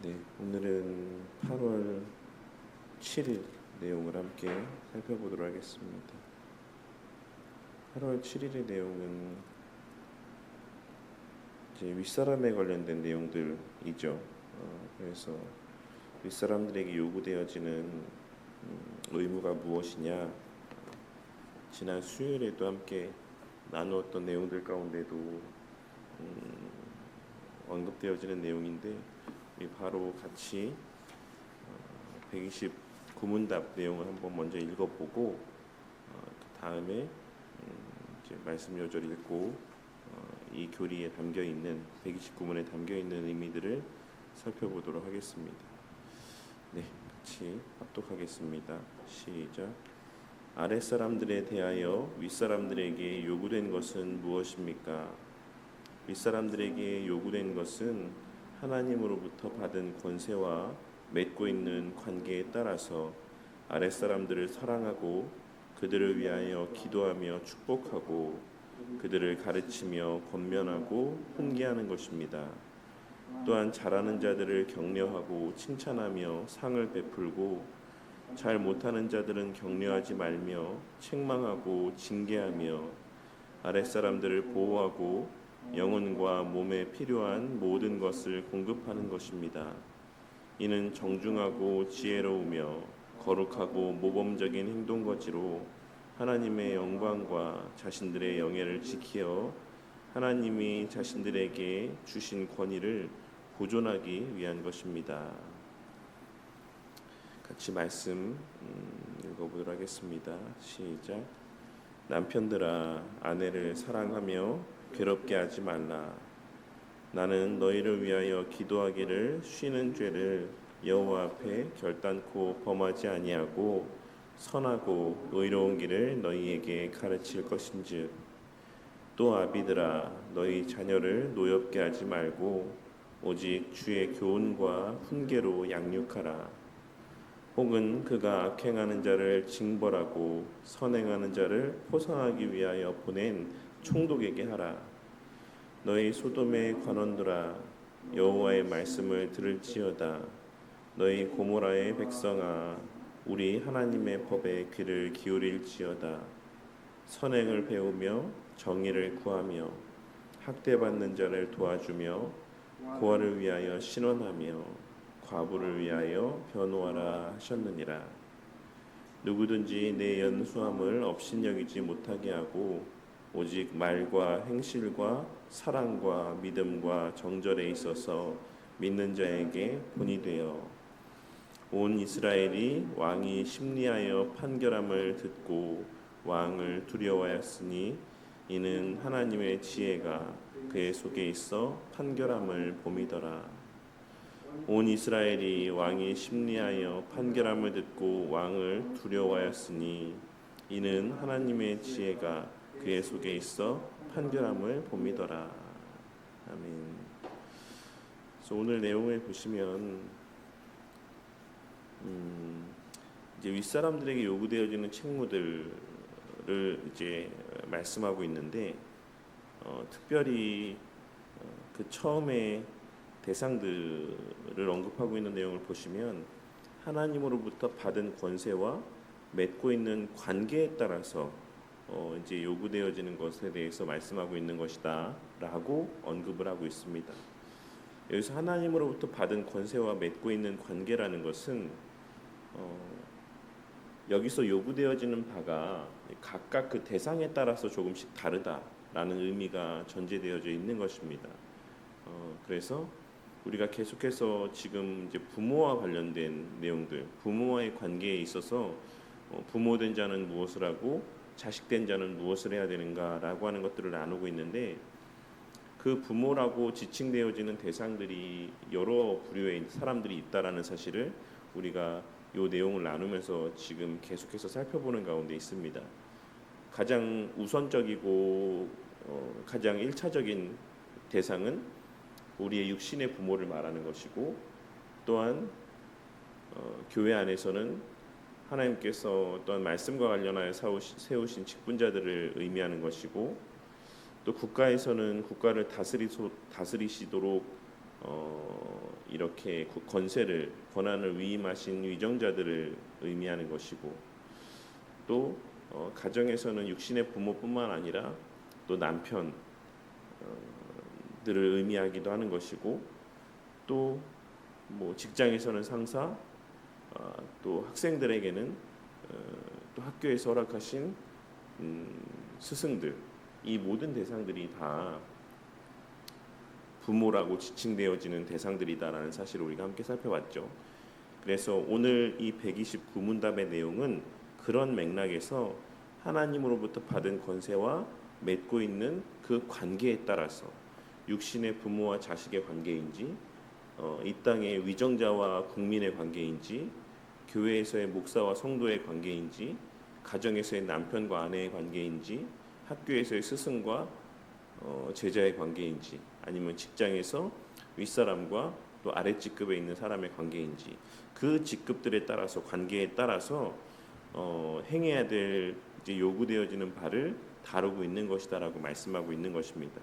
네, 오늘은 8월 7일 내용을 함께 살펴보도록 하겠습니다. 8월 7일의 내용은 이제 윗사람에 관련된 내용들이죠. 그래서 윗사람들에게 요구되어지는 의무가 무엇이냐, 지난 수요일에도 함께 나누었던 내용들 가운데도 언급되어지는 내용인데, 우리 바로 같이 129문답 내용을 한번 먼저 읽어보고 그 다음에 이제 말씀 요절 읽고 이 교리에 담겨 있는 129문에 담겨 있는 의미들을 살펴보도록 하겠습니다. 네, 같이 합독하겠습니다. 시작. 아랫사람들에 대하여 윗사람들에게 요구된 것은 무엇입니까? 윗사람들에게 요구된 것은 하나님으로부터 받은 권세와 맺고 있는 관계에 따라서 아랫사람들을 사랑하고 그들을 위하여 기도하며 축복하고 그들을 가르치며 권면하고 훈계하는 것입니다. 또한 잘하는 자들을 격려하고 칭찬하며 상을 베풀고 잘 못하는 자들은 격려하지 말며 책망하고 징계하며 아랫사람들을 보호하고 영혼과 몸에 필요한 모든 것을 공급하는 것입니다. 이는 정중하고 지혜로우며 거룩하고 모범적인 행동거지로 하나님의 영광과 자신들의 영예를 지키어 하나님이 자신들에게 주신 권위를 보존하기 위한 것입니다. 같이 말씀 읽어보도록 하겠습니다. 시작. 남편들아, 아내를 사랑하며 괴롭게 하지 말라. 나는 너희를 위하여 기도하기를 쉬는 죄를 여호와 앞에 결단코 범하지 아니하고 선하고 의로운 길을 너희에게 가르칠 것인즉, 또 아비들아, 너희 자녀를 노엽게 하지 말고 오직 주의 교훈과 훈계로 양육하라. 혹은 그가 악행하는 자를 징벌하고 선행하는 자를 포상하기 위하여 보낸 총독에게 하라. 너희 소돔의 관원들아, 여호와의 말씀을 들을지어다. 너희 고모라의 백성아, 우리 하나님의 법에 귀를 기울일지어다. 선행을 배우며 정의를 구하며 학대받는 자를 도와주며 고아를 위하여 신원하며 과부를 위하여 변호하라 하셨느니라. 누구든지 내 연수함을 업신여기지 못하게 하고 오직 말과 행실과 사랑과 믿음과 정절에 있어서 믿는 자에게 본이 되어 온 이스라엘이 왕이 심리하여 판결함을 듣고 왕을 두려워하였으니, 이는 하나님의 지혜가 그의 속에 있어 판결함을 봄이더라. 온 이스라엘이 왕이 심리하여 판결함을 듣고 왕을 두려워하였으니, 이는 하나님의 지혜가 그의 속에 있어 판결함을 봄이더라. 아멘. 그래서 오늘 내용을 보시면 이제 윗사람들에게 요구되어지는 책무들을 이제 말씀하고 있는데, 특별히 그 처음에 대상들을 언급하고 있는 내용을 보시면 하나님으로부터 받은 권세와 맺고 있는 관계에 따라서 이제 요구되어지는 것에 대해서 말씀하고 있는 것이다라고 언급을 하고 있습니다. 여기서 하나님으로부터 받은 권세와 맺고 있는 관계라는 것은 여기서 요구되어지는 바가 각각 그 대상에 따라서 조금씩 다르다라는 의미가 전제되어져 있는 것입니다. 그래서 우리가 계속해서 지금 이제 부모와 관련된 내용들, 부모와의 관계에 있어서 부모된 자는 무엇을 하고 자식된 자는 무엇을 해야 되는가라고 하는 것들을 나누고 있는데, 그 부모라고 지칭되어지는 대상들이 여러 부류의 사람들이 있다라는 사실을 우리가 이 내용을 나누면서 지금 계속해서 살펴보는 가운데 있습니다. 가장 우선적이고 가장 1차적인 대상은 우리의 육신의 부모를 말하는 것이고, 또한 교회 안에서는 하나님께서 또한 말씀과 관련하여 세우신 직분자들을 의미하는 것이고, 또 국가에서는 국가를 다스리시도록 이렇게 권세를 권한을 위임하신 위정자들을 의미하는 것이고 또 가정에서는 육신의 부모뿐만 아니라 또 남편들을 의미하기도 하는 것이고 또 뭐 직장에서는 상사 또 학생들에게는 또 학교에서 허락하신 스승들 이 모든 대상들이 다 부모라고 지칭되어지는 대상들이다라는 사실을 우리가 함께 살펴봤죠. 그래서 오늘 이 129문답의 내용은 그런 맥락에서 하나님으로부터 받은 권세와 맺고 있는 그 관계에 따라서 육신의 부모와 자식의 관계인지 이 땅의 위정자와 국민의 관계인지 교회에서의 목사와 성도의 관계인지 가정에서의 남편과 아내의 관계인지 학교에서의 스승과 제자의 관계인지 아니면 직장에서 윗사람과 또 아랫직급에 있는 사람의 관계인지 그 직급들에 따라서 관계에 따라서 행해야 될 이제 요구되어지는 바를 다루고 있는 것이다라고 말씀하고 있는 것입니다.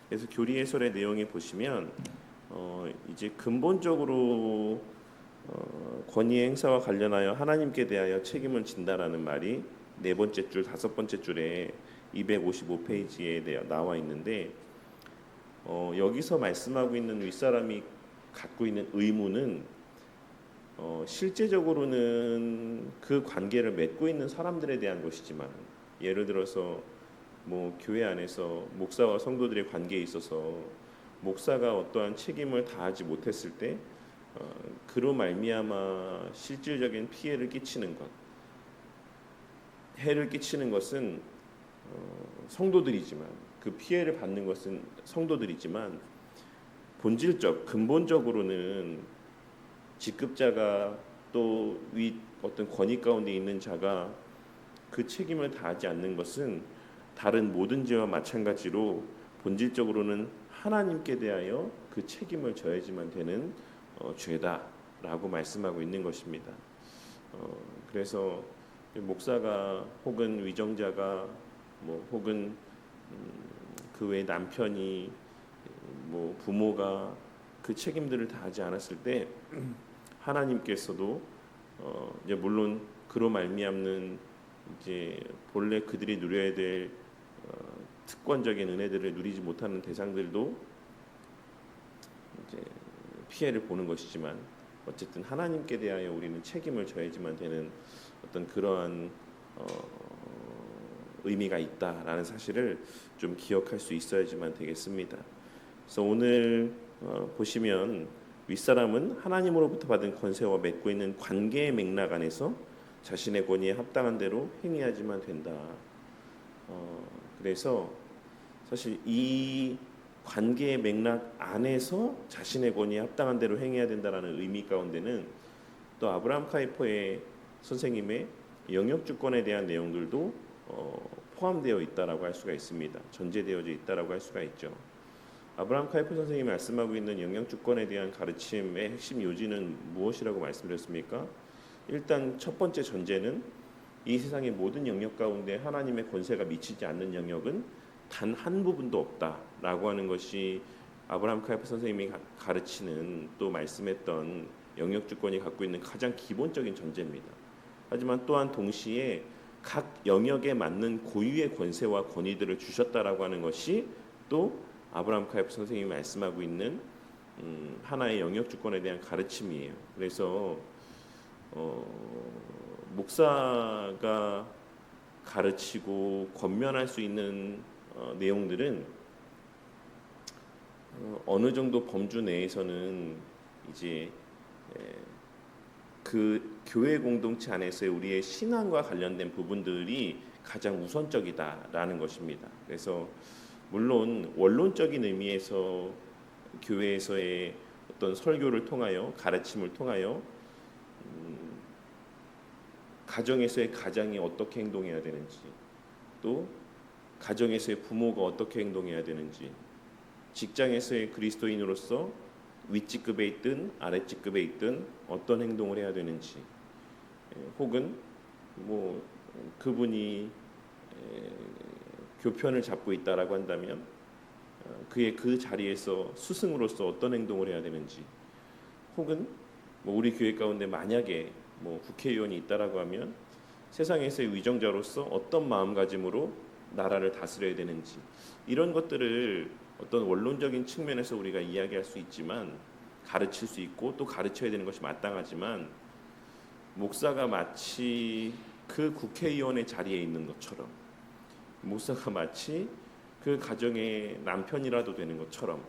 그래서 교리 해설의 내용에 보시면 이제 근본적으로 권위 행사와 관련하여 하나님께 대하여 책임을 진다라는 말이 네 번째 줄, 다섯 번째 줄에 255페이지에 나와 있는데 여기서 말씀하고 있는 윗사람이 갖고 있는 의무는 실제적으로는 그 관계를 맺고 있는 사람들에 대한 것이지만 예를 들어서 뭐 교회 안에서 목사와 성도들의 관계에 있어서 목사가 어떠한 책임을 다하지 못했을 때 그로 말미암아 실질적인 피해를 끼치는 것, 해를 끼치는 것은 성도들이지만 그 피해를 받는 것은 성도들이지만 본질적 근본적으로는 직급자가 또 위 어떤 권위 가운데 있는 자가 그 책임을 다하지 않는 것은 다른 모든 죄와 마찬가지로 본질적으로는 하나님께 대하여 그 책임을 져야지만 되는 죄다라고 말씀하고 있는 것입니다. 그래서 목사가 혹은 위정자가 뭐 혹은 그 외 남편이 뭐 부모가 그 책임들을 다하지 않았을 때 하나님께서도 이제 물론 그로 말미암는 이제 본래 그들이 누려야 될 특권적인 은혜들을 누리지 못하는 대상들도 이제 피해를 보는 것이지만 어쨌든 하나님께 대하여 우리는 책임을 져야지만 되는 어떤 그러한 의미가 있다라는 사실을 좀 기억할 수 있어야지만 되겠습니다. 그래서 오늘 보시면 윗사람은 하나님으로부터 받은 권세와 맺고 있는 관계의 맥락 안에서 자신의 권위에 합당한 대로 행해야지만 된다. 그래서 사실 이 관계의 맥락 안에서 자신의 권위에 합당한 대로 행해야 된다라는 의미 가운데는 또 아브라함 카이퍼의 선생님의 영역 주권에 대한 내용들도 포함되어 있다라고 할 수가 있습니다. 전제되어 있다라고 할 수가 있죠. 아브라함 카이퍼 선생님이 말씀하고 있는 영역 주권에 대한 가르침의 핵심 요지는 무엇이라고 말씀드렸습니까? 일단 첫 번째 전제는 이 세상의 모든 영역 가운데 하나님의 권세가 미치지 않는 영역은 단 한 부분도 없다라고 하는 것이 아브라함 카이퍼 선생님이 가르치는 또 말씀했던 영역 주권이 갖고 있는 가장 기본적인 전제입니다. 하지만 또한 동시에 각 영역에 맞는 고유의 권세와 권위들을 주셨다라고 하는 것이 또 아브라함 카이퍼 선생님이 말씀하고 있는 하나의 영역 주권에 대한 가르침이에요. 그래서 목사가 가르치고 권면할 수 있는 내용들은 어느 정도 범주 내에서는 이제 그 교회 공동체 안에서의 우리의 신앙과 관련된 부분들이 가장 우선적이다라는 것입니다. 그래서 물론 원론적인 의미에서 교회에서의 어떤 설교를 통하여 가르침을 통하여 가정에서의 가장이 어떻게 행동해야 되는지 또 가정에서의 부모가 어떻게 행동해야 되는지 직장에서의 그리스도인으로서 윗직급에 있든 아랫직급에 있든 어떤 행동을 해야 되는지 혹은 뭐 그분이 교편을 잡고 있다라고 한다면 그의 그 자리에서 스승으로서 어떤 행동을 해야 되는지, 혹은 뭐 우리 교회 가운데 만약에 뭐 국회의원이 있다라고 하면 세상에서의 위정자로서 어떤 마음가짐으로 나라를 다스려야 되는지, 이런 것들을 어떤 원론적인 측면에서 우리가 이야기할 수 있지만, 가르칠 수 있고 또 가르쳐야 되는 것이 마땅하지만, 목사가 마치 그 국회의원의 자리에 있는 것처럼, 목사가 마치 그 가정의 남편이라도 되는 것처럼,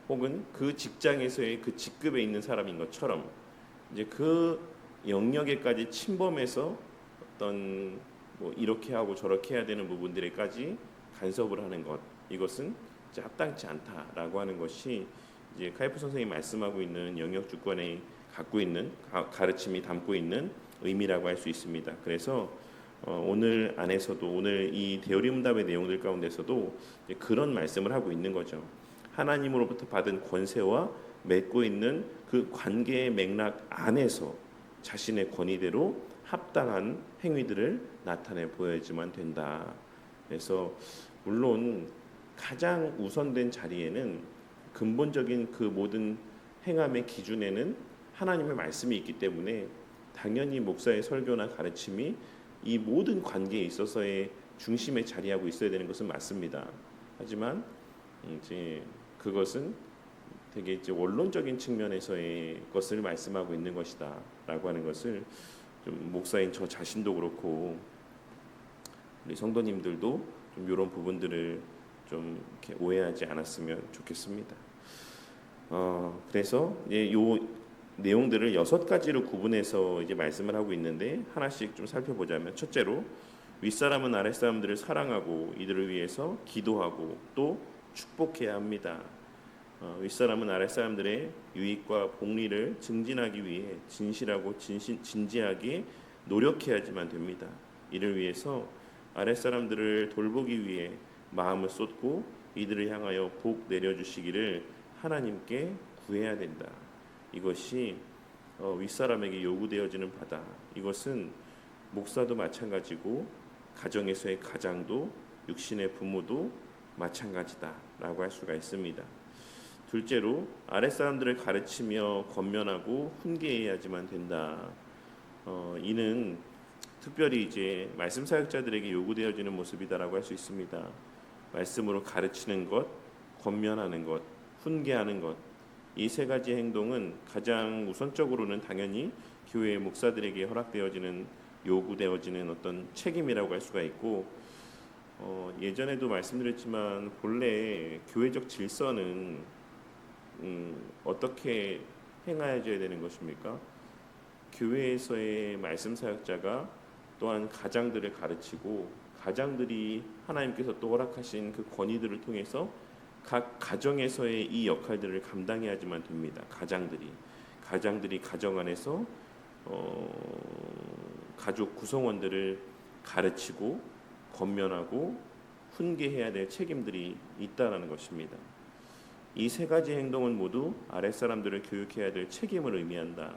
혹은 그 직장에서의 그 직급에 있는 사람인 것처럼, 이제 그 영역에까지 침범해서 어떤 뭐 이렇게 하고 저렇게 해야 되는 부분들에까지 간섭을 하는 것, 이것은 이제 합당치 않다라고 하는 것이 이제 카이프 선생님이 말씀하고 있는 영역 주권에 갖고 있는 가르침이 담고 있는 의미라고 할 수 있습니다. 그래서 오늘 안에서도, 오늘 이 대요리 문답의 내용들 가운데서도 그런 말씀을 하고 있는 거죠. 하나님으로부터 받은 권세와 맺고 있는 그 관계의 맥락 안에서 자신의 권위대로 합당한 행위들을 나타내 보여야지만 된다. 그래서 물론 가장 우선된 자리에는, 근본적인 그 모든 행함의 기준에는 하나님의 말씀이 있기 때문에 당연히 목사의 설교나 가르침이 이 모든 관계에 있어서의 중심에 자리하고 있어야 되는 것은 맞습니다. 하지만 이제 그것은 되게 이제 원론적인 측면에서의 것을 말씀하고 있는 것이다라고 하는 것을 좀 목사인 저 자신도 그렇고 우리 성도님들도 좀 이런 부분들을 좀 이렇게 오해하지 않았으면 좋겠습니다. 그래서 이제 요 내용들을 6가지로 구분해서 이제 말씀을 하고 있는데, 하나씩 좀 살펴보자면, 첫째로 윗사람은 아랫사람들을 사랑하고 이들을 위해서 기도하고 또 축복해야 합니다. 윗사람은 아랫사람들의 유익과 복리를 증진하기 위해 진실하고 진지하게 노력해야지만 됩니다. 이를 위해서 아랫사람들을 돌보기 위해 마음을 쏟고 이들을 향하여 복 내려주시기를 하나님께 구해야 된다. 이것이 윗사람에게 요구되어지는 바다. 이것은 목사도 마찬가지고 가정에서의 가장도 육신의 부모도 마찬가지다라고 할 수가 있습니다. 둘째로 아랫사람들을 가르치며 권면하고 훈계해야지만 된다. 이는 특별히 이제 말씀 사역자들에게 요구되어지는 모습이다라고 할 수 있습니다. 말씀으로 가르치는 것, 권면하는 것, 훈계하는 것, 이 3가지 행동은 가장 우선적으로는 당연히 교회의 목사들에게 허락되어지는, 요구되어지는 어떤 책임이라고 할 수가 있고, 예전에도 말씀드렸지만 본래 교회적 질서는 어떻게 행하여져야 되는 것입니까? 교회에서의 말씀 사역자가 또한 가장들을 가르치고, 가장들이 하나님께서 또 허락하신 그 권위들을 통해서 각 가정에서의 이 역할들을 감당해야지만 됩니다. 가장들이 가정 안에서 가족 구성원들을 가르치고 권면하고 훈계해야 될 책임들이 있다라는 것입니다. 이 3가지 행동은 모두 아랫사람들을 교육해야 될 책임을 의미한다.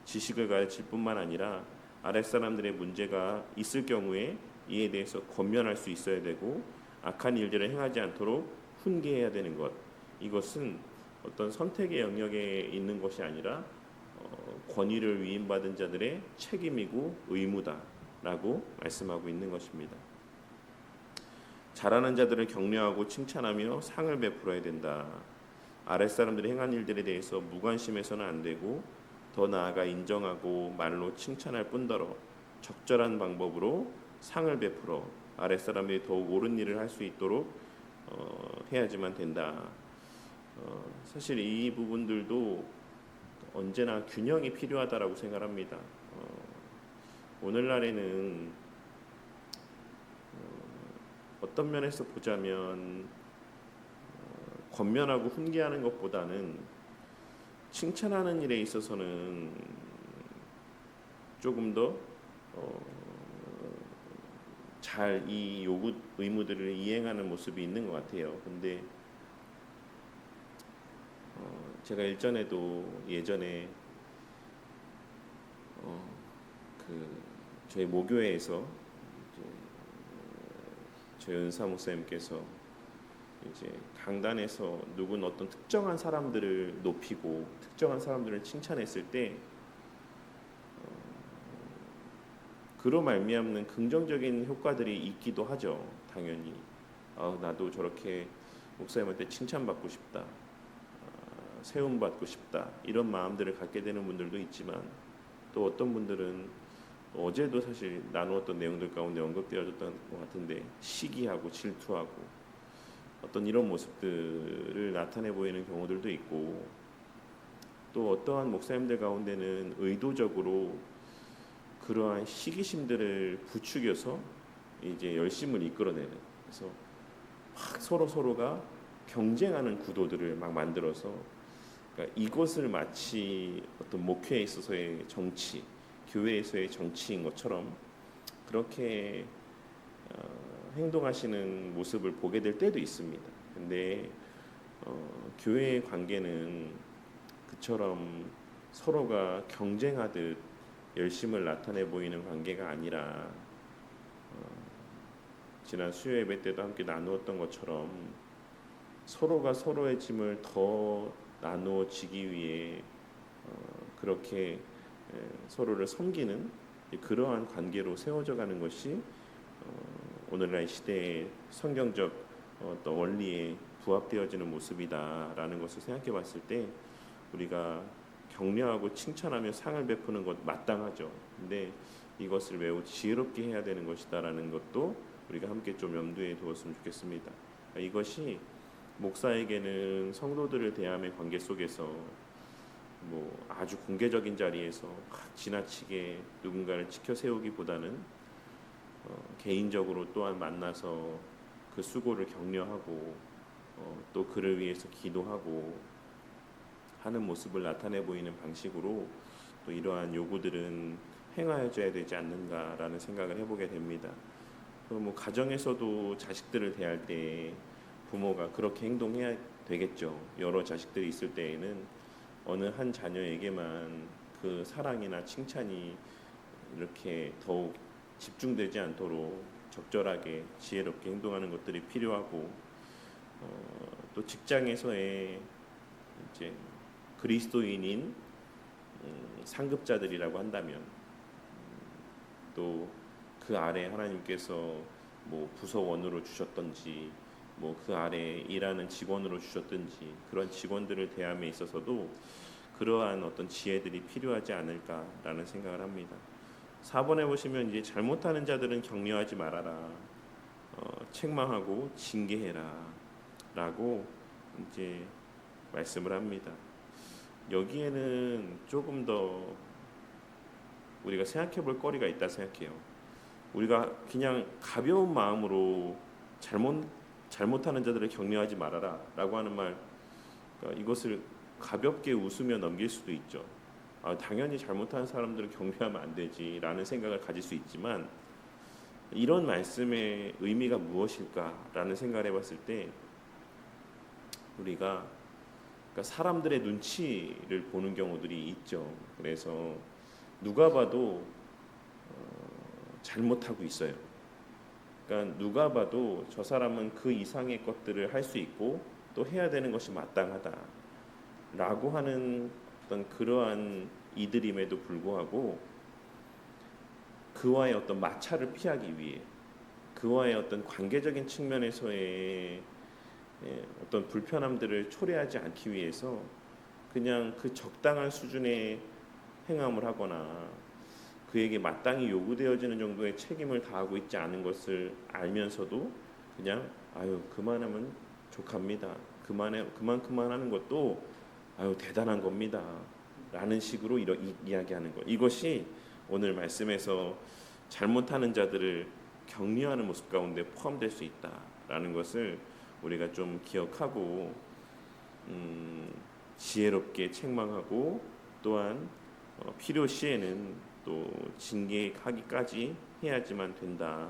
지식을 가르칠 뿐만 아니라 아랫사람들의 문제가 있을 경우에 이에 대해서 권면할 수 있어야 되고, 악한 일들을 행하지 않도록 훈계해야 되는 것, 이것은 어떤 선택의 영역에 있는 것이 아니라 권위를 위임받은 자들의 책임이고 의무다라고 말씀하고 있는 것입니다. 잘하는 자들을 격려하고 칭찬하며 상을 베풀어야 된다. 아랫사람들이 행한 일들에 대해서 무관심해서는 안 되고, 더 나아가 인정하고 말로 칭찬할 뿐더러 적절한 방법으로 상을 베풀어 아랫사람들이 더욱 옳은 일을 할 수 있도록 해야지만 된다. 사실 이 부분들도 언제나 균형이 필요하다라고 생각합니다. 오늘날에는 어떤 면에서 보자면 권면하고 훈계하는 것보다는 칭찬하는 일에 있어서는 조금 더 잘 이 요구 의무들을 이행하는 모습이 있는 것 같아요. 근데 제가 예전에 저희 모교회에서 저희 은사 목사님께서 이제 강단에서 누군 어떤 특정한 사람들을 높이고 특정한 사람들을 칭찬했을 때 그로 말미암는 긍정적인 효과들이 있기도 하죠. 당연히 나도 저렇게 목사님한테 칭찬받고 싶다, 세움받고 싶다 이런 마음들을 갖게 되는 분들도 있지만 또 어떤 분들은 어제도 사실 나누었던 내용들 가운데 언급되어졌던 것 같은데 시기하고 질투하고 어떤 이런 모습들을 나타내 보이는 경우들도 있고 또 어떠한 목사님들 가운데는 의도적으로 그러한 시기심들을 부추겨서 이제 열심을 이끌어내는 그래서 막 서로가 경쟁하는 구도들을 막 만들어서 그러니까 이것을 마치 어떤 목회에 있어서의 정치, 교회에서의 정치인 것처럼 그렇게 행동하시는 모습을 보게 될 때도 있습니다. 근데 교회의 관계는 그처럼 서로가 경쟁하듯 열심을 나타내 보이는 관계가 아니라 지난 수요 예배 때도 함께 나누었던 것처럼 서로가 서로의 짐을 더 나누어지기 위해 그렇게 서로를 섬기는 그러한 관계로 세워져 가는 것이 오늘날 시대의 성경적 어떤 원리에 부합되어지는 모습이다라는 것을 생각해 봤을 때 우리가 격려하고 칭찬하며 상을 베푸는 것 마땅하죠. 근데 이것을 매우 지혜롭게 해야 되는 것이다라는 것도 우리가 함께 좀 염두에 두었으면 좋겠습니다. 이것이 목사에게는 성도들을 대함의 관계 속에서 뭐 아주 공개적인 자리에서 지나치게 누군가를 지켜 세우기보다는 개인적으로 또한 만나서 그 수고를 격려하고 또 그를 위해서 기도하고 하는 모습을 나타내 보이는 방식으로 또 이러한 요구들은 행하여져야 되지 않는가라는 생각을 해보게 됩니다. 뭐 가정에서도 자식들을 대할 때 부모가 그렇게 행동해야 되겠죠. 여러 자식들이 있을 때에는 어느 한 자녀에게만 그 사랑이나 칭찬이 이렇게 더욱 집중되지 않도록 적절하게 지혜롭게 행동하는 것들이 필요하고 또 직장에서의 이제 그리스도인인 상급자들이라고 한다면 또 그 아래 하나님께서 뭐 부서원으로 주셨던지 뭐 그 아래 일하는 직원으로 주셨든지 그런 직원들을 대함에 있어서도 그러한 어떤 지혜들이 필요하지 않을까라는 생각을 합니다. 4번에 보시면 이제 잘못하는 자들은 격려하지 말아라, 책망하고 징계해라라고 이제 말씀을 합니다. 여기에는 조금 더 우리가 생각해볼 거리가 있다 생각해요. 우리가 그냥 가벼운 마음으로 잘못하는 자들을 격려하지 말아라라고 하는 말, 그러니까 이것을 가볍게 웃으며 넘길 수도 있죠. 당연히 잘못하는 사람들을 격려하면 안 되지라는 생각을 가질 수 있지만 이런 말씀의 의미가 무엇일까라는 생각을 해봤을 때 우리가 그러니까 사람들의 눈치를 보는 경우들이 있죠. 그래서 누가 봐도 잘못하고 있어요. 그러니까 누가 봐도 저 사람은 그 이상의 것들을 할 수 있고 또 해야 되는 것이 마땅하다라고 하는 어떤 그러한 이들임에도 불구하고 그와의 어떤 마찰을 피하기 위해 그와의 어떤 관계적인 측면에서의 어떤 불편함들을 초래하지 않기 위해서 그냥 그 적당한 수준의 행함을 하거나 그에게 마땅히 요구되어지는 정도의 책임을 다하고 있지 않은 것을 알면서도 그냥 그만하면 족합니다. 그만큼만 하는 것도 대단한 겁니다. 라는 식으로 이야기하는 것. 이것이 오늘 말씀에서 잘못하는 자들을 격려하는 모습 가운데 포함될 수 있다라는 것을 우리가 좀 기억하고 지혜롭게 책망하고 또한 필요시에는 또 징계하기까지 해야지만 된다.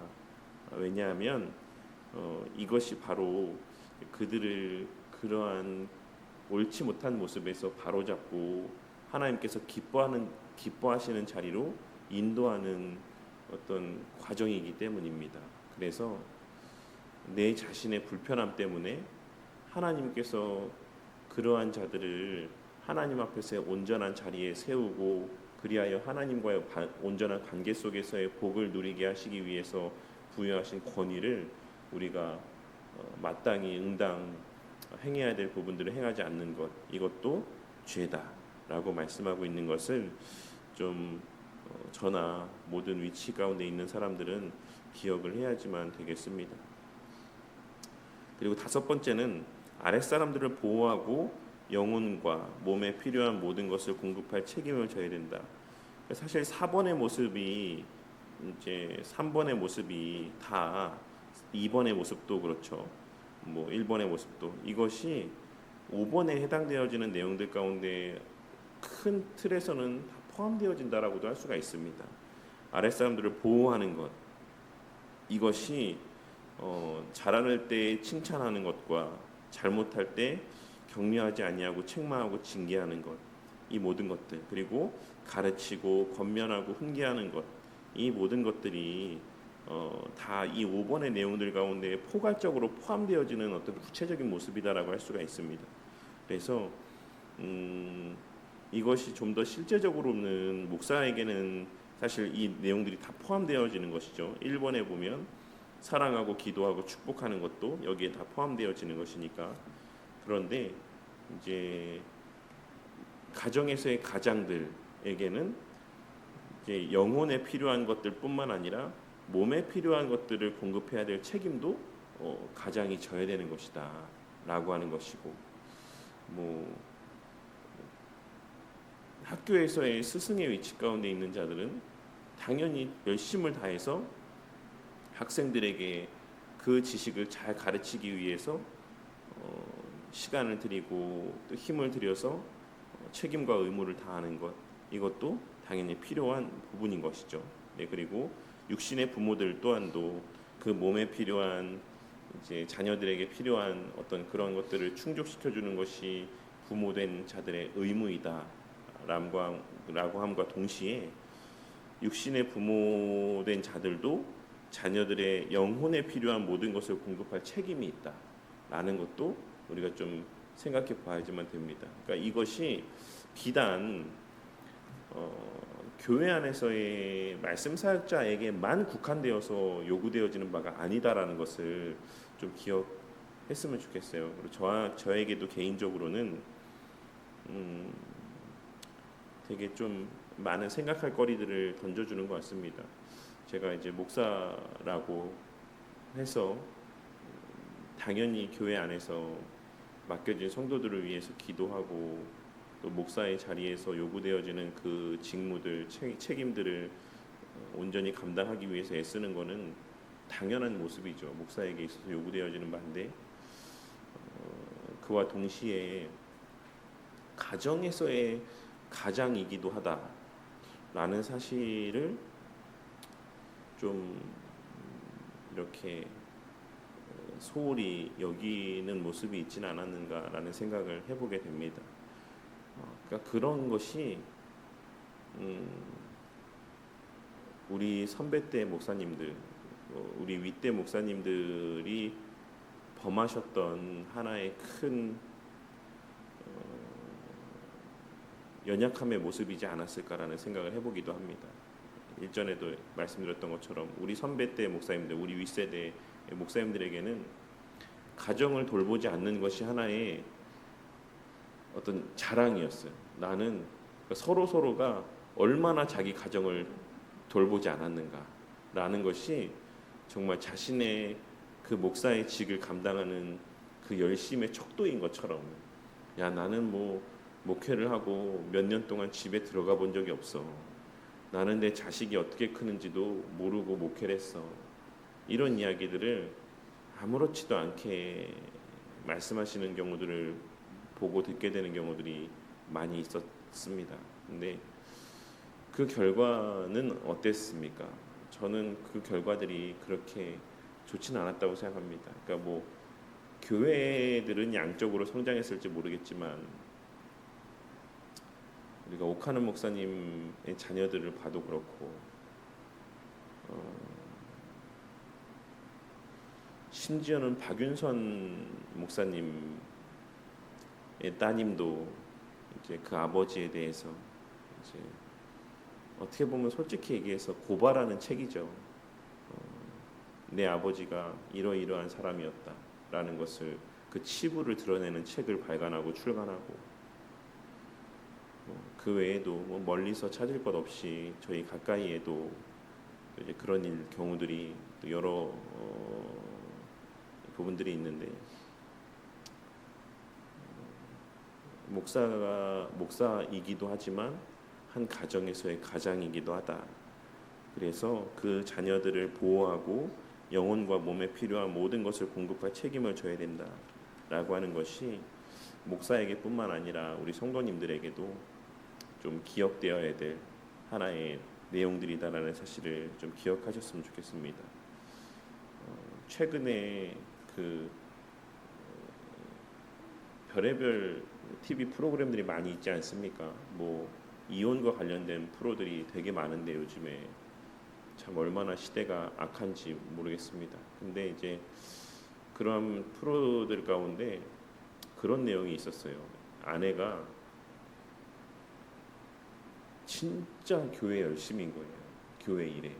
왜냐하면 이것이 바로 그들을 그러한 옳지 못한 모습에서 바로잡고 하나님께서 기뻐하시는 자리로 인도하는 어떤 과정이기 때문입니다. 그래서 내 자신의 불편함 때문에 하나님께서 그러한 자들을 하나님 앞에서의 온전한 자리에 세우고 그리하여 하나님과의 온전한 관계 속에서의 복을 누리게 하시기 위해서 부여하신 권위를 우리가 마땅히 응당 행해야 될 부분들을 행하지 않는 것, 이것도 죄다라고 말씀하고 있는 것을 좀 저나 모든 위치 가운데 있는 사람들은 기억을 해야지만 되겠습니다. 그리고 다섯 번째는 아랫사람들을 보호하고 영혼과 몸에 필요한 모든 것을 공급할 책임을 져야 된다. 사실 4번의 모습이 이제 3번의 모습이 다 2번의 모습도 그렇죠. 뭐 1번의 모습도 이것이 5번에 해당되어지는 내용들 가운데 큰 틀에서는 다 포함되어진다라고도 할 수가 있습니다. 아랫사람들을 보호하는 것, 이것이 잘할 때 칭찬하는 것과 잘못할 때 격려하지 아니하고 책망하고 징계하는 것, 이 모든 것들, 그리고 가르치고 권면하고 훈계하는 것, 이 모든 것들이 다 이 5번의 내용들 가운데 포괄적으로 포함되어지는 어떤 구체적인 모습이다라고 할 수가 있습니다. 그래서 이것이 좀 더 실제적으로는 목사에게는 사실 이 내용들이 다 포함되어지는 것이죠. 1번에 보면 사랑하고 기도하고 축복하는 것도 여기에 다 포함되어지는 것이니까. 그런데 이제 가정에서의 가장들에게는 이제 영혼에 필요한 것들뿐만 아니라 몸에 필요한 것들을 공급해야 될 책임도 가장이 져야 되는 것이다라고 하는 것이고, 뭐 학교에서의 스승의 위치 가운데 있는 자들은 당연히 열심을 다해서 학생들에게 그 지식을 잘 가르치기 위해서 시간을 들이고 또 힘을 들여서 책임과 의무를 다하는 것, 이것도 당연히 필요한 부분인 것이죠. 네, 그리고 육신의 부모들 또한도 그 몸에 필요한 이제 자녀들에게 필요한 어떤 그런 것들을 충족시켜 주는 것이 부모된 자들의 의무이다라고 함과 동시에 육신의 부모된 자들도 자녀들의 영혼에 필요한 모든 것을 공급할 책임이 있다라는 것도 우리가 좀 생각해 봐야지만 됩니다. 그러니까 이것이 비단 교회 안에서의 말씀 사역자에게만 국한되어서 요구되어지는 바가 아니다라는 것을 좀 기억했으면 좋겠어요. 그리고 저에게도 개인적으로는 되게 좀 많은 생각할 거리들을 던져주는 것 같습니다. 제가 이제 목사라고 해서 당연히 교회 안에서 맡겨진 성도들을 위해서 기도하고 또 목사의 자리에서 요구되어지는 그 직무들, 책임들을 온전히 감당하기 위해서 애쓰는 것은 당연한 모습이죠. 목사에게 있어서 요구되어지는 바인데 그와 동시에 가정에서의 가장이기도 하다라는 사실을 좀 이렇게 소홀히 여기는 모습이 있지는 않았는가라는 생각을 해보게 됩니다. 그러니까 그런 것이 우리 선배 때 목사님들, 우리 윗대 목사님들이 범하셨던 하나의 큰 연약함의 모습이지 않았을까라는 생각을 해보기도 합니다. 일전에도 말씀드렸던 것처럼 우리 선배 때 목사님들, 우리 윗세대 목사님들에게는 가정을 돌보지 않는 것이 하나의 어떤 자랑이었어요. 나는 서로가 얼마나 자기 가정을 돌보지 않았는가라는 것이 정말 자신의 그 목사의 직을 감당하는 그 열심의 척도인 것처럼, 야 나는 뭐 목회를 하고 몇 년 동안 집에 들어가 본 적이 없어. 나는 내 자식이 어떻게 크는지도 모르고 목회를 했어. 이런 이야기들을 아무렇지도 않게 말씀하시는 경우들을 보고 듣게 되는 경우들이 많이 있었습니다. 근데 그 결과는 어땠습니까? 저는 그 결과들이 그렇게 좋지는 않았다고 생각합니다. 그러니까 뭐 교회들은 양적으로 성장했을지 모르겠지만 우리가 오카는 목사님의 자녀들을 봐도 그렇고 심지어는 박윤선 목사님의 따님도 이제 그 아버지에 대해서 이제 어떻게 보면 솔직히 얘기해서 고발하는 책이죠. 내 아버지가 이러이러한 사람이었다라는 것을 그 치부를 드러내는 책을 발간하고 출간하고 그 외에도 뭐 멀리서 찾을 것 없이 저희 가까이에도 이제 그런 경우들이 또 여러 부분들이 있는데 목사이기도 하지만 한 가정에서의 가장이기도 하다. 그래서 그 자녀들을 보호하고 영혼과 몸에 필요한 모든 것을 공급할 책임을 져야 된다라고 하는 것이 목사에게뿐만 아니라 우리 성도님들에게도 좀 기억되어야 될 하나의 내용들이다라는 사실을 좀 기억하셨으면 좋겠습니다. 최근에 그 별의별 TV 프로그램들이 많이 있지 않습니까? 뭐 이혼과 관련된 프로들이 되게 많은데 요즘에 참 얼마나 시대가 악한지 모르겠습니다. 근데 이제 그런 프로들 가운데 그런 내용이 있었어요. 아내가 진짜 교회 열심인 거예요. 교회 일에.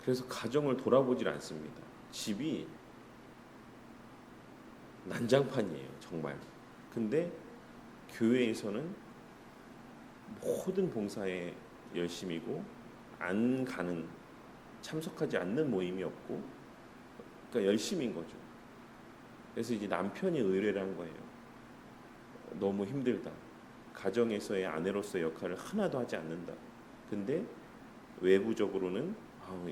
그래서 가정을 돌아보질 않습니다. 집이 난장판이에요, 정말. 근데 교회에서는 모든 봉사에 열심이고 안 가는, 참석하지 않는 모임이 없고, 그러니까 열심인 거죠. 그래서 이제 남편이 의뢰를 한 거예요. 너무 힘들다. 가정에서의 아내로서의 역할을 하나도 하지 않는다. 근데 외부적으로는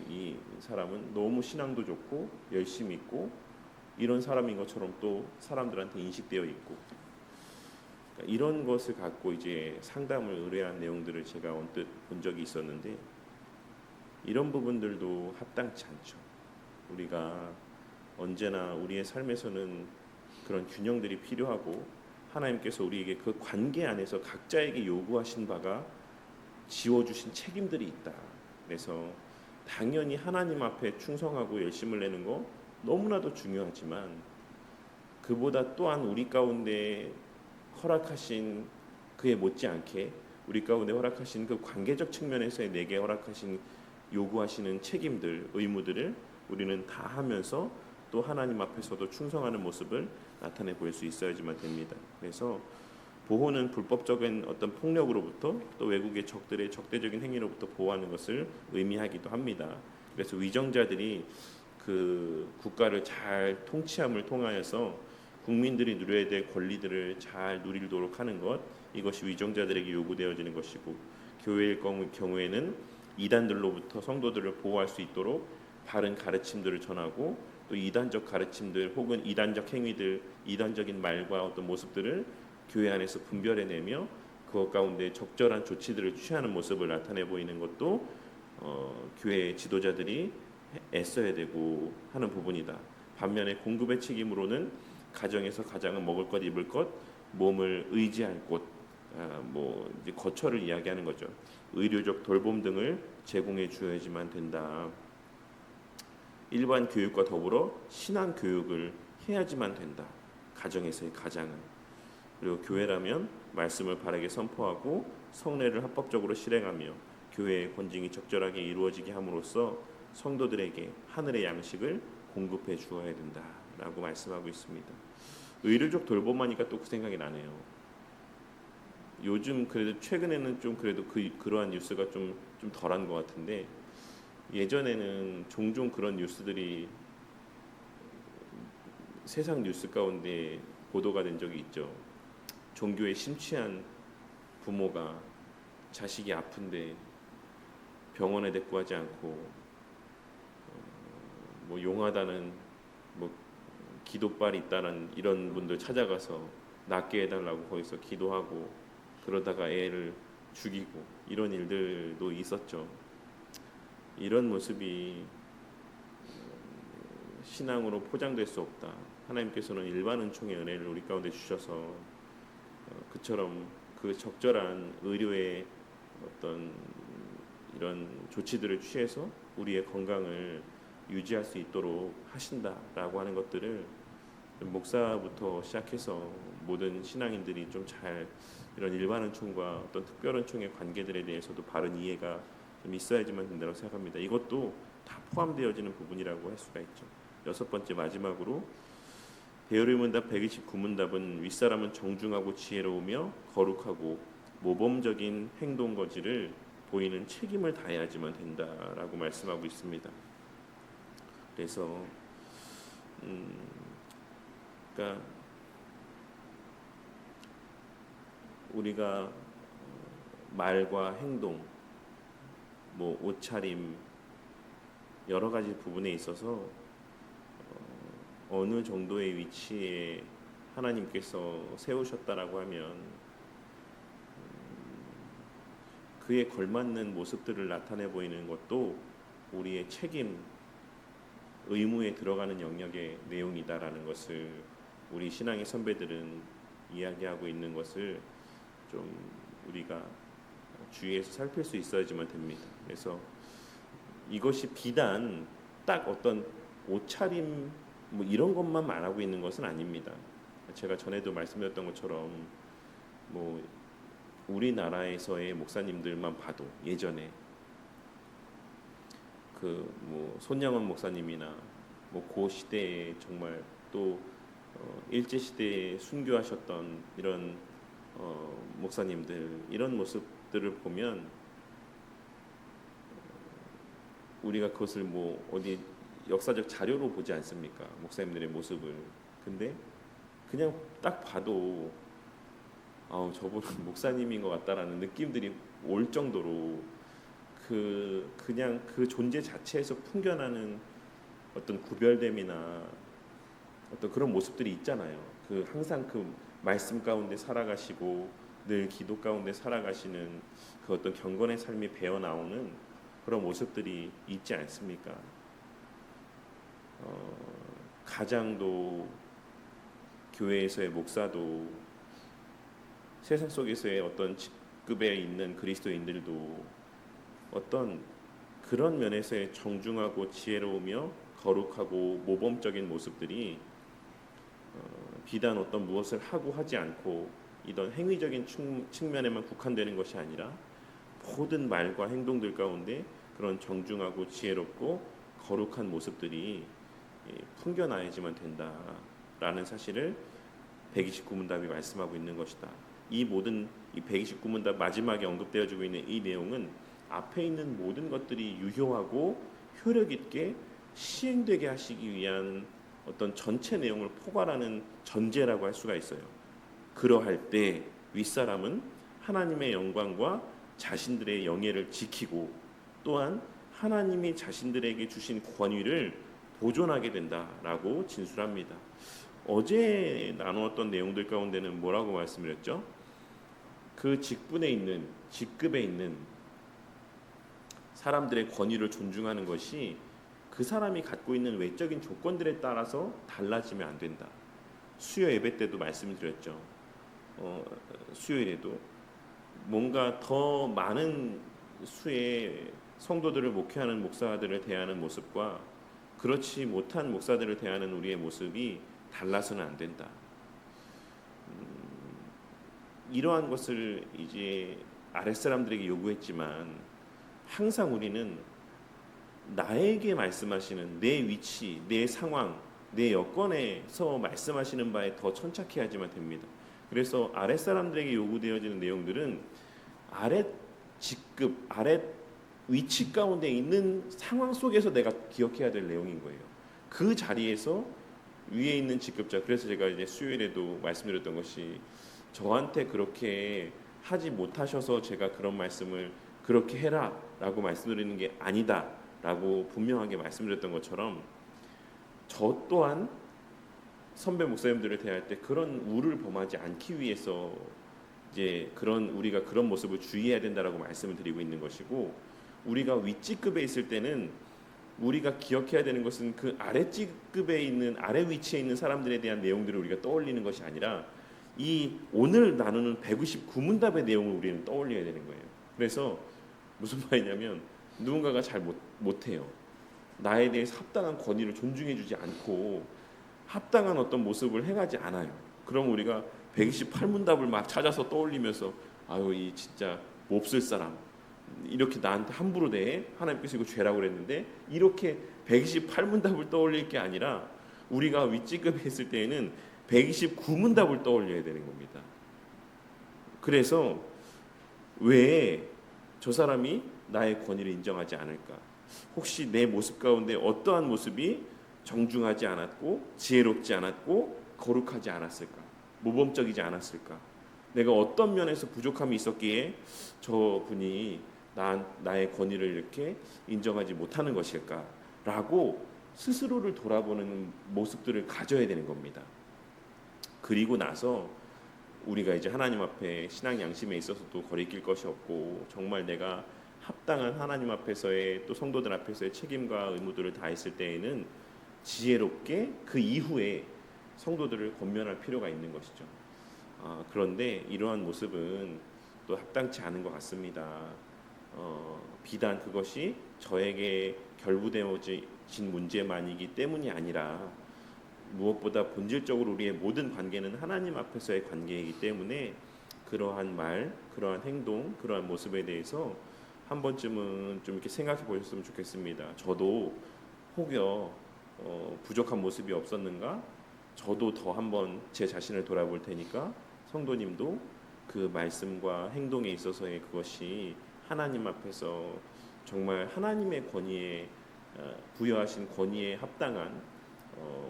이 사람은 너무 신앙도 좋고 열심히 있고 이런 사람인 것처럼 또 사람들한테 인식되어 있고, 그러니까 이런 것을 갖고 이제 상담을 의뢰한 내용들을 제가 언뜻 본 적이 있었는데 이런 부분들도 합당치 않죠. 우리가 언제나 우리의 삶에서는 그런 균형들이 필요하고 하나님께서 우리에게 그 관계 안에서 각자에게 요구하신 바가 지워주신 책임들이 있다. 그래서 당연히 하나님 앞에 충성하고 열심을 내는 거 너무나도 중요하지만 그보다 또한 우리 가운데 허락하신 그에 못지않게 우리 가운데 허락하신 그 관계적 측면에서의 내게 허락하신 요구하시는 책임들, 의무들을 우리는 다 하면서 또 하나님 앞에서도 충성하는 모습을 나타내 볼 수 있어야지만 됩니다. 그래서 보호는 불법적인 어떤 폭력으로부터 또 외국의 적들의 적대적인 행위로부터 보호하는 것을 의미하기도 합니다. 그래서 위정자들이 그 국가를 잘 통치함을 통하여서 국민들이 누려야 될 권리들을 잘 누리도록 하는 것, 이것이 위정자들에게 요구되어지는 것이고, 교회의 경우에는 이단들로부터 성도들을 보호할 수 있도록 바른 가르침들을 전하고 또 이단적 가르침들 혹은 이단적 행위들, 이단적인 말과 어떤 모습들을 교회 안에서 분별해내며 그것 가운데 적절한 조치들을 취하는 모습을 나타내 보이는 것도 교회 지도자들이 애써야 되고 하는 부분이다. 반면에 공급의 책임으로는 가정에서 가장은 먹을 것, 입을 것, 몸을 의지할 곳, 뭐 이제 거처를 이야기하는 거죠. 의료적 돌봄 등을 제공해 주어야지만 된다. 일반 교육과 더불어 신앙 교육을 해야지만 된다. 가정에서의 가장은. 그리고 교회라면 말씀을 바르게 선포하고 성례를 합법적으로 실행하며 교회의 권징이 적절하게 이루어지게 함으로써 성도들에게 하늘의 양식을 공급해 주어야 된다라고 말씀하고 있습니다. 의료적 돌봄하니까 또 그 생각이 나네요. 요즘 그래도 최근에는 좀 그래도 그러한 뉴스가 좀 덜한 것 같은데 예전에는 종종 그런 뉴스들이 세상 뉴스 가운데 보도가 된 적이 있죠. 종교에 심취한 부모가 자식이 아픈데 병원에 데리고 가지 않고 뭐 용하다는 뭐 기도빨이 있다는 이런 분들 찾아가서 낫게 해달라고 거기서 기도하고 그러다가 애를 죽이고 이런 일들도 있었죠. 이런 모습이 신앙으로 포장될 수 없다. 하나님께서는 일반 은총의 은혜를 우리 가운데 주셔서 그처럼 그 적절한 의료의 어떤 이런 조치들을 취해서 우리의 건강을 유지할 수 있도록 하신다라고 하는 것들을 목사부터 시작해서 모든 신앙인들이 좀 잘 이런 일반 은총과 어떤 특별 은총의 관계들에 대해서도 바른 이해가 좀 있어야지만 된다고 생각합니다. 이것도 다 포함되어지는 부분이라고 할 수가 있죠. 여섯 번째 마지막으로 대요리문답 129문답은 윗사람은 정중하고 지혜로우며 거룩하고 모범적인 행동 거지를 보이는 책임을 다해야지만 된다라고 말씀하고 있습니다. 그래서 그러니까 우리가 말과 행동, 뭐 옷차림 여러 가지 부분에 있어서 어느 정도의 위치에 하나님께서 세우셨다라고 하면 그에 걸맞는 모습들을 나타내 보이는 것도 우리의 책임, 의무에 들어가는 영역의 내용이다라는 것을 우리 신앙의 선배들은 이야기하고 있는 것을 좀 우리가 주의해서 살필 수 있어야지만 됩니다. 그래서 이것이 비단 딱 어떤 옷차림 뭐 이런 것만 말하고 있는 것은 아닙니다. 제가 전에도 말씀드렸던 것처럼 뭐 우리나라에서의 목사님들만 봐도 예전에 그 뭐 손양원 목사님이나 뭐 그 시대에 정말 또 일제 시대에 순교하셨던 이런 목사님들 이런 모습들을 보면 우리가 그것을 뭐 어디 역사적 자료로 보지 않습니까? 목사님들의 모습을. 근데 그냥 딱 봐도 저분은 목사님인 것 같다라는 느낌들이 올 정도로 그냥 그 존재 자체에서 풍겨나는 어떤 구별됨이나 어떤 그런 모습들이 있잖아요. 그 항상 그 말씀 가운데 살아가시고 늘 기도 가운데 살아가시는 그 어떤 경건의 삶이 배어 나오는 그런 모습들이 있지 않습니까? 가장도 교회에서의 목사도 세상 속에서의 어떤 직급에 있는 그리스도인들도 어떤 그런 면에서의 정중하고 지혜로우며 거룩하고 모범적인 모습들이 비단 어떤 무엇을 하고 하지 않고 이런 행위적인 측면에만 국한되는 것이 아니라 모든 말과 행동들 가운데 그런 정중하고 지혜롭고 거룩한 모습들이 풍겨나야지만 된다라는 사실을 129문답이 말씀하고 있는 것이다. 이 모든 이 129문답 마지막에 언급되어지고 있는 이 내용은 앞에 있는 모든 것들이 유효하고 효력 있게 시행되게 하시기 위한 어떤 전체 내용을 포괄하는 전제라고 할 수가 있어요. 그러할 때 윗사람은 하나님의 영광과 자신들의 영예를 지키고 또한 하나님이 자신들에게 주신 권위를 보존하게 된다라고 진술합니다. 어제 나누었던 내용들 가운데는 뭐라고 말씀드렸죠? 그 직분에 있는 직급에 있는 사람들의 권위를 존중하는 것이 그 사람이 갖고 있는 외적인 조건들에 따라서 달라지면 안 된다. 수요 예배 때도 말씀드렸죠. 수요일에도 뭔가 더 많은 수의 성도들을 목회하는 목사들을 대하는 모습과 그렇지 못한 목사들을 대하는 우리의 모습이 달라서는 안 된다. 이러한 것을 이제 아랫사람들에게 요구했지만 항상 우리는 나에게 말씀하시는 내 위치, 내 상황, 내 여건에서 말씀하시는 바에 더 천착해야지만 됩니다. 그래서 아랫사람들에게 요구되어지는 내용들은 아랫 직급, 아랫 위치 가운데 있는 상황 속에서 내가 기억해야 될 내용인 거예요. 그 자리에서 위에 있는 직급자, 그래서 제가 이제 수요일에도 말씀드렸던 것이 저한테 그렇게 하지 못하셔서 제가 그런 말씀을 그렇게 해라 라고 말씀드리는 게 아니다 라고 분명하게 말씀드렸던 것처럼 저 또한 선배 목사님들을 대할 때 그런 우를 범하지 않기 위해서 이제 우리가 그런 모습을 주의해야 된다라고 말씀을 드리고 있는 것이고, 우리가 윗직급에 있을 때는 우리가 기억해야 되는 것은 그 아랫직급에 있는 아래 위치에 있는 사람들에 대한 내용들을 우리가 떠올리는 것이 아니라 이 오늘 나누는 129문답의 내용을 우리는 떠올려야 되는 거예요. 그래서 무슨 말이냐면 누군가가 잘 못해요. 나에 대해서 합당한 권위를 존중해주지 않고 합당한 어떤 모습을 행하지 않아요. 그럼 우리가 128문답을 막 찾아서 떠올리면서 아유 이 진짜 몹쓸 사람 이렇게 나한테 함부로 대해 하나님께서 이거 죄라고 그랬는데 이렇게 128문답을 떠올릴 게 아니라 우리가 윗직급에 있을 때에는 129문답을 떠올려야 되는 겁니다. 그래서 왜 저 사람이 나의 권위를 인정하지 않을까? 혹시 내 모습 가운데 어떠한 모습이 정중하지 않았고 지혜롭지 않았고 거룩하지 않았을까? 모범적이지 않았을까? 내가 어떤 면에서 부족함이 있었기에 저분이 나의 권위를 이렇게 인정하지 못하는 것일까? 라고 스스로를 돌아보는 모습들을 가져야 되는 겁니다. 그리고 나서 우리가 이제 하나님 앞에 신앙 양심에 있어서도 거리낄 것이 없고 정말 내가 합당한 하나님 앞에서의 또 성도들 앞에서의 책임과 의무들을 다했을 때에는 지혜롭게 그 이후에 성도들을 권면할 필요가 있는 것이죠. 그런데 이러한 모습은 또 합당치 않은 것 같습니다. 비단 그것이 저에게 결부되어진 문제만이기 때문이 아니라 무엇보다 본질적으로 우리의 모든 관계는 하나님 앞에서의 관계이기 때문에 그러한 말, 그러한 행동, 그러한 모습에 대해서 한 번쯤은 좀 이렇게 생각해 보셨으면 좋겠습니다. 저도 혹여 부족한 모습이 없었는가? 저도 더 한번 제 자신을 돌아볼 테니까 성도님도 그 말씀과 행동에 있어서의 그것이 하나님 앞에서 정말 하나님의 권위에 부여하신 권위에 합당한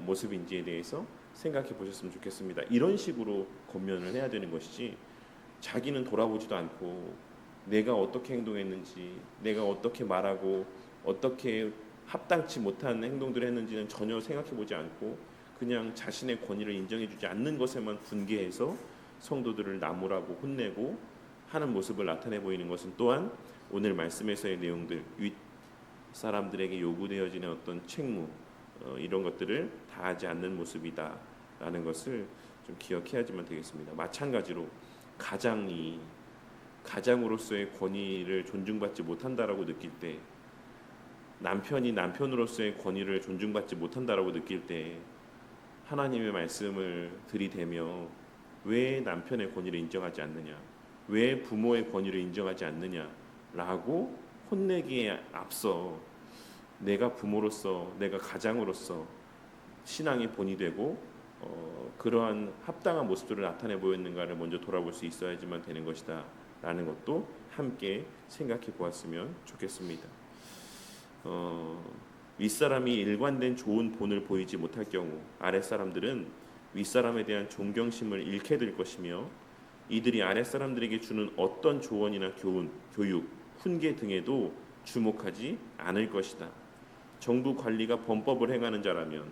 모습인지에 대해서 생각해 보셨으면 좋겠습니다. 이런 식으로 권면을 해야 되는 것이지 자기는 돌아보지도 않고 내가 어떻게 행동했는지 내가 어떻게 말하고 어떻게 합당치 못한 행동들을 했는지는 전혀 생각해 보지 않고 그냥 자신의 권위를 인정해 주지 않는 것에만 분개해서 성도들을 나무라고 혼내고 하는 모습을 나타내 보이는 것은 또한 오늘 말씀에서의 내용들 윗 사람들에게 요구되어지는 어떤 책무 이런 것들을 다하지 않는 모습이다라는 것을 좀 기억해야지만 되겠습니다. 마찬가지로 가장으로서의 권위를 존중받지 못한다라고 느낄 때 남편이 남편으로서의 권위를 존중받지 못한다라고 느낄 때 하나님의 말씀을 들이대며 왜 남편의 권위를 인정하지 않느냐 왜 부모의 권위를 인정하지 않느냐라고 혼내기에 앞서 내가 부모로서 내가 가장으로서 신앙의 본이 되고 그러한 합당한 모습들을 나타내 보였는가를 먼저 돌아볼 수 있어야지만 되는 것이다 라는 것도 함께 생각해 보았으면 좋겠습니다. 윗사람이 일관된 좋은 본을 보이지 못할 경우 아랫사람들은 윗사람에 대한 존경심을 잃게 될 것이며 이들이 아랫사람들에게 주는 어떤 조언이나 교육, 훈계 등에도 주목하지 않을 것이다. 정부 관리가 범법을 행하는 자라면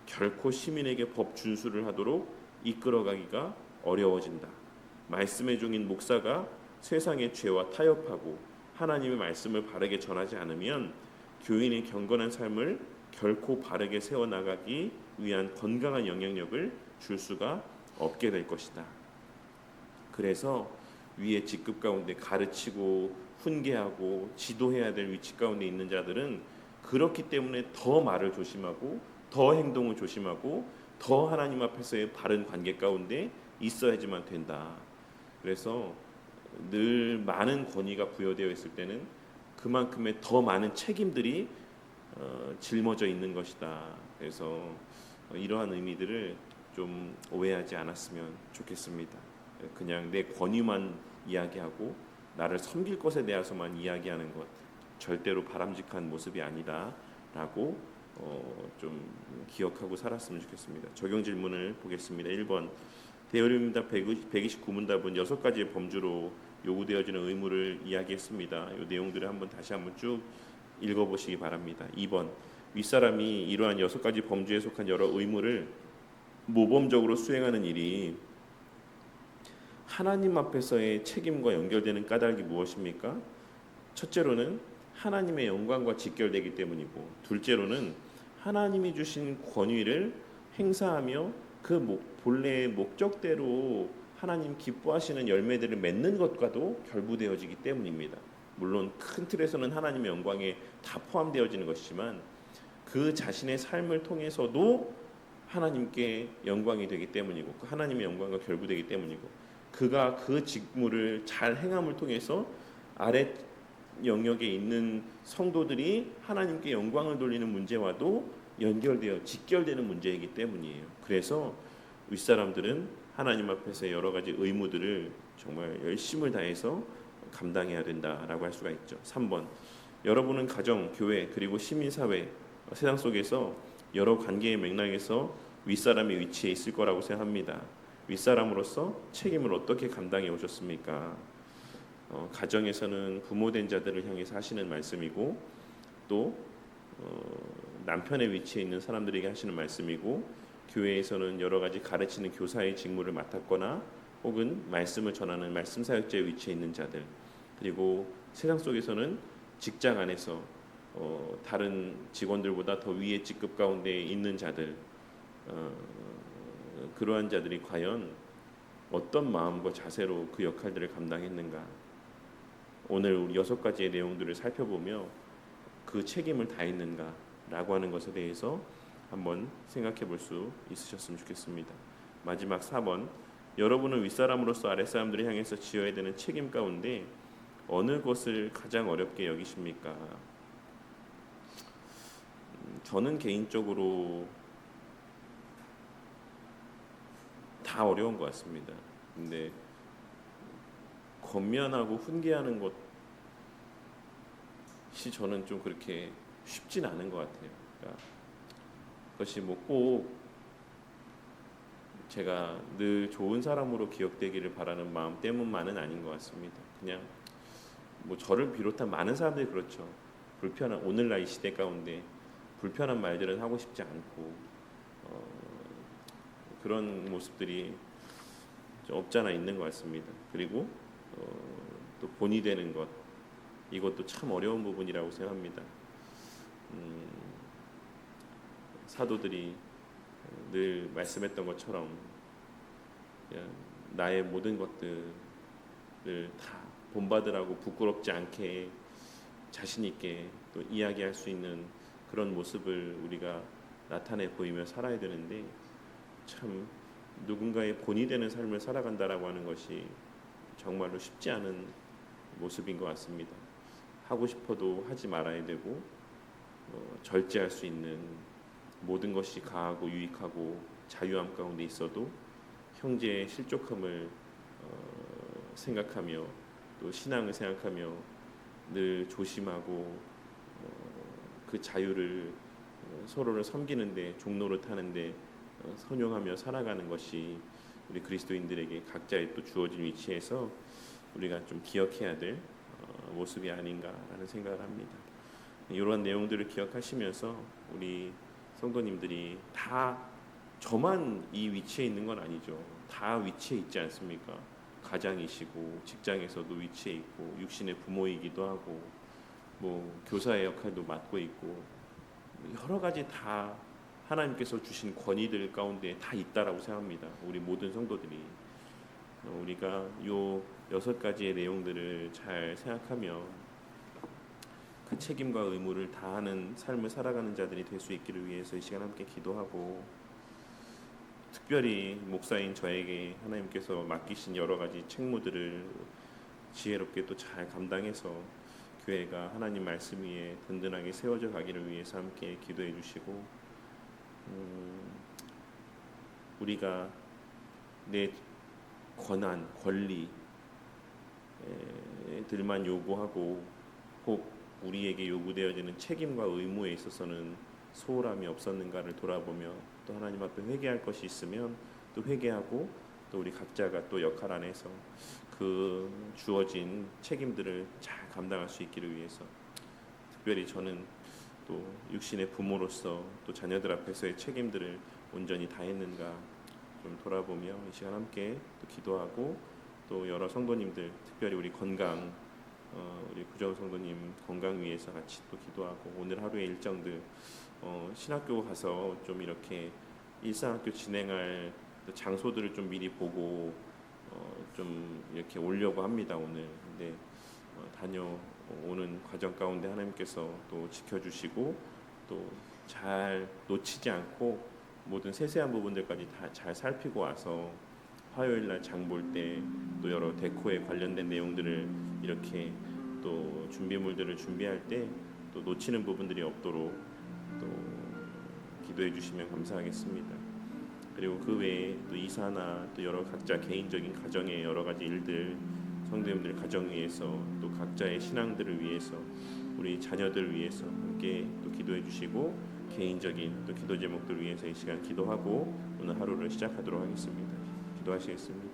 결코 시민에게 법 준수를 하도록 이끌어가기가 어려워진다. 말씀의 종인 목사가 세상의 죄와 타협하고 하나님의 말씀을 바르게 전하지 않으면 교인의 경건한 삶을 결코 바르게 세워나가기 위한 건강한 영향력을 줄 수가 없게 될 것이다. 그래서 위의 직급 가운데 가르치고 훈계하고 지도해야 될 위치 가운데 있는 자들은 그렇기 때문에 더 말을 조심하고 더 행동을 조심하고 더 하나님 앞에서의 바른 관계 가운데 있어야지만 된다. 그래서 늘 많은 권위가 부여되어 있을 때는 그만큼의 더 많은 책임들이 짊어져 있는 것이다. 그래서 이러한 의미들을 좀 오해하지 않았으면 좋겠습니다. 그냥 내 권위만 이야기하고 나를 섬길 것에 대해서만 이야기하는 것 절대로 바람직한 모습이 아니다라고 좀 기억하고 살았으면 좋겠습니다. 적용 질문을 보겠습니다. 1번 대여림문답 129문답은 6가지의 범주로 요구되어지는 의무를 이야기했습니다. 이 내용들을 다시 한번 쭉 읽어보시기 바랍니다. 2번 윗사람이 이러한 6가지 범주에 속한 여러 의무를 모범적으로 수행하는 일이 하나님 앞에서의 책임과 연결되는 까닭이 무엇입니까? 첫째로는 하나님의 영광과 직결되기 때문이고 둘째로는 하나님이 주신 권위를 행사하며 그 본래의 목적대로 하나님 기뻐하시는 열매들을 맺는 것과도 결부되어지기 때문입니다. 물론 큰 틀에서는 하나님의 영광에 다 포함되어지는 것이지만 그 자신의 삶을 통해서도 하나님께 영광이 되기 때문이고 그 하나님의 영광과 결부되기 때문이고 그가 그 직무를 잘 행함을 통해서 아래 영역에 있는 성도들이 하나님께 영광을 돌리는 문제와도 연결되어 직결되는 문제이기 때문이에요. 그래서 윗사람들은 하나님 앞에서 여러 가지 의무들을 정말 열심을 다해서 감당해야 된다라고 할 수가 있죠. 3번, 여러분은 가정, 교회, 그리고 시민사회, 세상 속에서 여러 관계의 맥락에서 윗사람의 위치에 있을 거라고 생각합니다. 윗사람으로서 책임을 어떻게 감당해 오셨습니까? 가정에서는 부모된 자들을 향해서 하시는 말씀이고 또 남편의 위치에 있는 사람들에게 하시는 말씀이고 교회에서는 여러 가지 가르치는 교사의 직무를 맡았거나 혹은 말씀을 전하는 말씀 사역자의 위치에 있는 자들 그리고 세상 속에서는 직장 안에서 다른 직원들보다 더 위의 직급 가운데 있는 자들 그러한 자들이 과연 어떤 마음과 자세로 그 역할들을 감당했는가 오늘 우리 6가지의 내용들을 살펴보며 그 책임을 다했는가라고 하는 것에 대해서 한번 생각해 볼 수 있으셨으면 좋겠습니다. 마지막 4번 여러분은 윗사람으로서 아랫사람들을 향해서 지어야 되는 책임 가운데 어느 것을 가장 어렵게 여기십니까? 저는 개인적으로 다 어려운 것 같습니다. 근데 권면하고 훈계하는 것이 저는 좀 그렇게 쉽진 않은 것 같아요. 그러니까 그것이 뭐 꼭 제가 늘 좋은 사람으로 기억되기를 바라는 마음 때문만은 아닌 것 같습니다. 그냥 뭐 저를 비롯한 많은 사람들이 그렇죠. 불편한 오늘날 이 시대 가운데 불편한 말들은 하고 싶지 않고 그런 모습들이 좀 없잖아 있는 것 같습니다. 그리고 또 본이 되는 것 이것도 참 어려운 부분이라고 생각합니다. 사도들이 늘 말씀했던 것처럼 나의 모든 것들을 다 본받으라고 부끄럽지 않게 자신 있게 또 이야기할 수 있는 그런 모습을 우리가 나타내 보이며 살아야 되는데 참 누군가의 본이 되는 삶을 살아간다라고 하는 것이 정말로 쉽지 않은 모습인 것 같습니다. 하고 싶어도 하지 말아야 되고 절제할 수 있는 모든 것이 가하고 유익하고 자유함 가운데 있어도 형제의 실족함을 생각하며 또 신앙을 생각하며 늘 조심하고 그 자유를 서로를 섬기는데 종로를 타는데 선용하며 살아가는 것이 우리 그리스도인들에게 각자의 또 주어진 위치에서 우리가 좀 기억해야 될 모습이 아닌가라는 생각을 합니다. 이러한 내용들을 기억하시면서 우리 성도님들이 다 저만 이 위치에 있는 건 아니죠. 다 위치에 있지 않습니까? 가장이시고 직장에서도 위치에 있고 육신의 부모이기도 하고 뭐 교사의 역할도 맡고 있고 여러 가지 다 하나님께서 주신 권위들 가운데 다 있다라고 생각합니다. 우리 모든 성도들이 우리가 요 6가지의 내용들을 잘 생각하며 그 책임과 의무를 다하는 삶을 살아가는 자들이 될 수 있기를 위해서 이 시간 함께 기도하고 특별히 목사인 저에게 하나님께서 맡기신 여러 가지 책무들을 지혜롭게 또 잘 감당해서 교회가 하나님 말씀 위에 든든하게 세워져 가기를 위해서 함께 기도해 주시고 우리가 내 권한, 권리들만 요구하고 혹 우리에게 요구되어지는 책임과 의무에 있어서는 소홀함이 없었는가를 돌아보며 또 하나님 앞에 회개할 것이 있으면 또 회개하고 또 우리 각자가 또 역할 안에서 그 주어진 책임들을 잘 감당할 수 있기를 위해서 특별히 저는 또 육신의 부모로서 또 자녀들 앞에서의 책임들을 온전히 다했는가 좀 돌아보며 이 시간 함께 또 기도하고 또 여러 성도님들 특별히 우리 건강 우리 구정 성도님 건강 위해서 같이 또 기도하고 오늘 하루의 일정들 신학교 가서 좀 이렇게 일상학교 진행할 장소들을 좀 미리 보고 좀 이렇게 오려고 합니다 오늘. 근데 다녀오는 과정 가운데 하나님께서 또 지켜주시고 또 잘 놓치지 않고 모든 세세한 부분들까지 다 잘 살피고 와서 화요일 날 장 볼 때 또 여러 데코에 관련된 내용들을 이렇게 또 준비물들을 준비할 때 또 놓치는 부분들이 없도록 또 기도해 주시면 감사하겠습니다. 그리고 그 외에 또 이사나 또 여러 각자 개인적인 가정의 여러 가지 일들, 성도님들 가정 위해서 또 각자의 신앙들을 위해서 우리 자녀들 위해서 함께 또 기도해 주시고 개인적인 또 기도 제목들 위해서 이 시간 기도하고 오늘 하루를 시작하도록 하겠습니다. 기도하시겠습니다.